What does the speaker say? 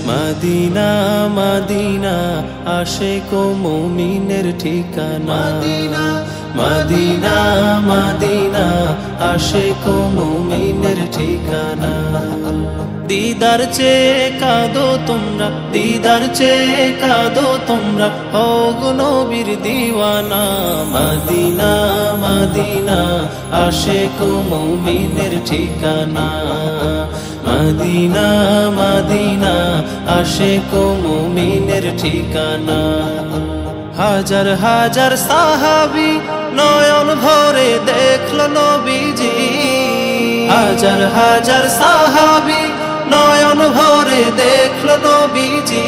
Medina Medina Ashiq ও মুমিনের ঠিকানা Medina Medina Ashiq ও মুমিনের ঠিকানা দিদার চেয়ে কাঁদো তোমরা দিদার চেয়ে কাঁদো তোমরা ও গো নবীর দিওয়ানা মদিনা মদিনা আশিক ও মুমিনের ঠিকানা মদিনা মদিনা আশিক ও মুমিনের ঠিকানা হাজার হাজার সাহাবী নয়ন ভরে দেখলো নবীজি হাজার হাজার সাহাবী নয়ন ভরে দেখলো নবীজি